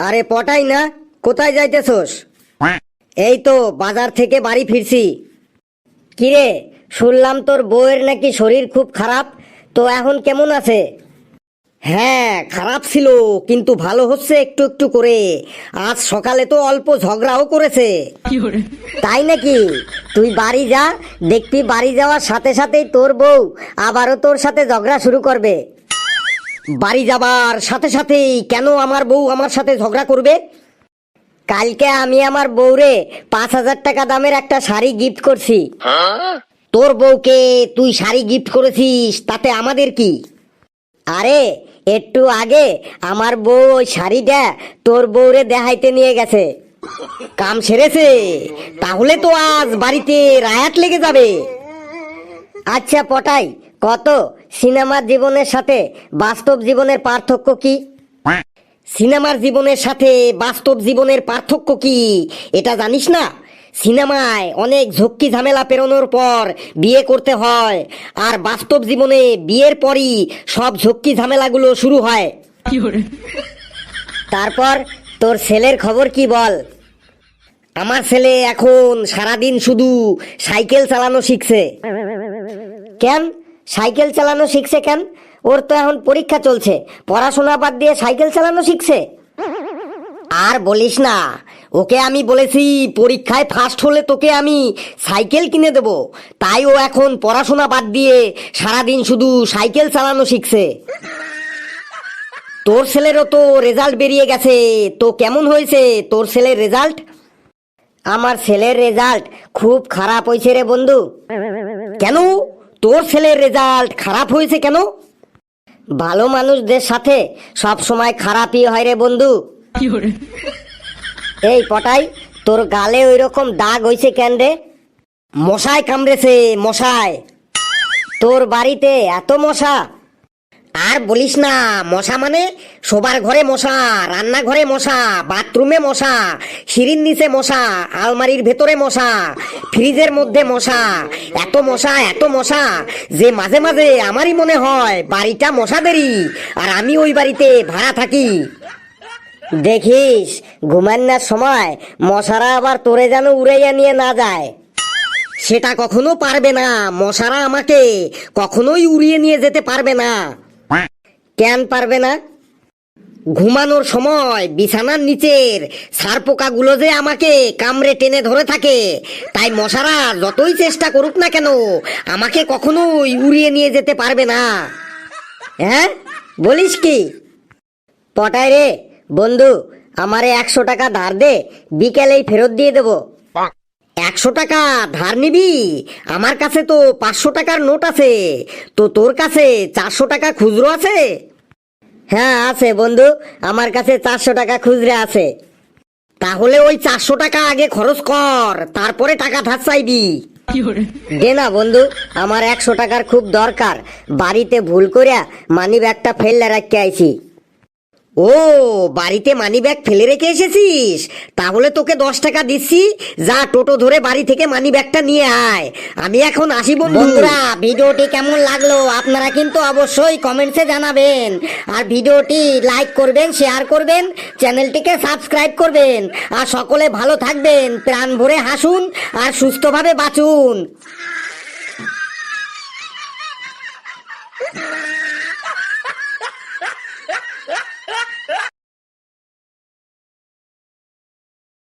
আরে পটাই না, কোথায় যাইতেছস? এই তো বাজার থেকে বাড়ি ফিরছি। কিরে, শুনলাম তোর বউয়ের নাকি শরীর খুব খারাপ, তো এখন কেমন আছে? হ্যাঁ, খারাপ ছিল কিন্তু ভালো হচ্ছে একটু একটু করে। আজ সকালে তো অল্প ঝগড়াও করেছে। তাই নাকি? তুই বাড়ি যা, দেখবি বাড়ি যাওয়ার সাথে সাথেই তোর বউ আবারও তোর সাথে ঝগড়া শুরু করবে। বাড়ি যাবার সাথে সাথেই কেন আমার বউ আমার সাথে ঝগড়া করবে? কালকে আমি আমার বউরে 5,000 টাকা দামের একটা শাড়ি গিফট করছি। তোর বউকে তুই শাড়ি গিফট করেছিস, তাতে আমাদের কি? আরে একটু আগে আমার বউ ওই শাড়িটা তোর বউরে দেখাইতে নিয়ে গেছে। কাম সেরেছে, তাহলে তো আজ বাড়িতে রায়াত লেগে যাবে। আচ্ছা পটাই, কত সিনেমার জীবনের সাথে বাস্তব জীবনের পার্থক্য কি? সিনেমার জীবনের সাথে বাস্তব জীবনের পার্থক্য কি এটা জানিস না? সিনেমায় অনেক ঝক্কি ঝামেলা পেরোনোর পর বিয়ে করতে হয়, আর বাস্তব জীবনে বিয়ের পরই সব ঝক্কি ঝামেলাগুলো শুরু হয়। তারপর তোর ছেলের খবর কি বল? আমার ছেলে এখন সারাদিন শুধু সাইকেল চালানো শিখছে। কেন সাইকেল চালানো শিখছে কেন? ওর তো এখন পরীক্ষা চলছে, পড়াশোনা বাদ দিয়ে সাইকেল চালানো শিখছে? আর বলিস না, ওকে আমি বলেছি পরীক্ষায় ফার্স্ট হলে তোকে আমি সাইকেল কিনে দেব, তাই ও এখন পড়াশোনা বাদ দিয়ে সারাদিন শুধু সাইকেল চালানো শিখছে। তোর ছেলেরও তো রেজাল্ট বেরিয়ে গেছে, তো কেমন হয়েছে তোর ছেলের রেজাল্ট? আমার ছেলের রেজাল্ট খুব খারাপ হয়েছে রে বন্ধু। কেন তোর ছেলের রেজাল্ট খারাপ হয়েছে কেন? ভালো মানুষদের সাথে সব সময় খারাপই হয় রে বন্ধু। এই পটাই, তোর গালে ওই রকম দাগ হইছে কেন রে? মশায় কামড়েছে, মশায়। তোর বাড়িতে এত মশা? আর বলিস না, মশা মানে শোবার ঘরে মশা, রান্নাঘরে মশা, বাথরুমে মশা, সিঁড়ির নিচে মশা, আলমারির ভেতরে মশা, ফ্রিজের মধ্যে মশা। এত মশা এত মশা যে মাঝে মাঝে আমারই মনে হয় বাড়িটা মশাদেরই, আর আমি ওই বাড়িতে ভাড়া থাকি। দেখিস ঘুমান্নার সময় মশারা আবার তোরে যেন উড়াইয়া নিয়ে না যায়। সেটা কখনো পারবে না, মশারা আমাকে কখনোই উড়িয়ে নিয়ে যেতে পারবে না। কেন পারবে না? ঘুমানোর সময় বিছানার নিচের ছারপোকাগুলো যে আমাকে কামড়ে টেনে ধরে থাকে, তাই মশারা যতই চেষ্টা করুক না কেন আমাকে কখনোই উড়িয়ে নিয়ে যেতে পারবে না। হ্যাঁ বলিস কি? পটাই রে বন্ধু, আমারে 100 টাকা ধার দে, বিকেলেই ফেরত দিয়ে দেবো। 100 টাকা ধার নিবি? আমার কাছে তো 500 টাকার নোট আছে, তো তোর কাছে 400 টাকা খুচরো আছে? হ্যাঁ আছে বন্ধু, আমার কাছে 400 টাকা খুচরা আছে। তাহলে ওই 400 টাকা আগে খরচ কর, তারপরে টাকা ধার চাইবি। দে না বন্ধু, আমার 100 টাকার খুব দরকার, বাড়িতে ভুল করিয়া মানি ব্যাগটা ফেললে রাখতে আইছি। ও, বাড়িতে মানি ব্যাগ ফেলে রেখে এসেছিস? তাহলে তোকে 10 টাকা দিচ্ছি, যা টোটো ধরে বাড়ি থেকে মানি ব্যাগটা নিয়ে আয়। আমি এখন আসি বন্ধুরা। ভিডিওটি কেমন লাগলো আপনারা কিন্তু অবশ্যই কমেন্টসে জানাবেন, আর ভিডিওটি লাইক করবেন, শেয়ার করবেন, চ্যানেলটিকে সাবস্ক্রাইব করবেন, আর সকলে ভালো থাকবেন, প্রাণ ভরে হাসুন আর সুস্থভাবে বাঁচুন।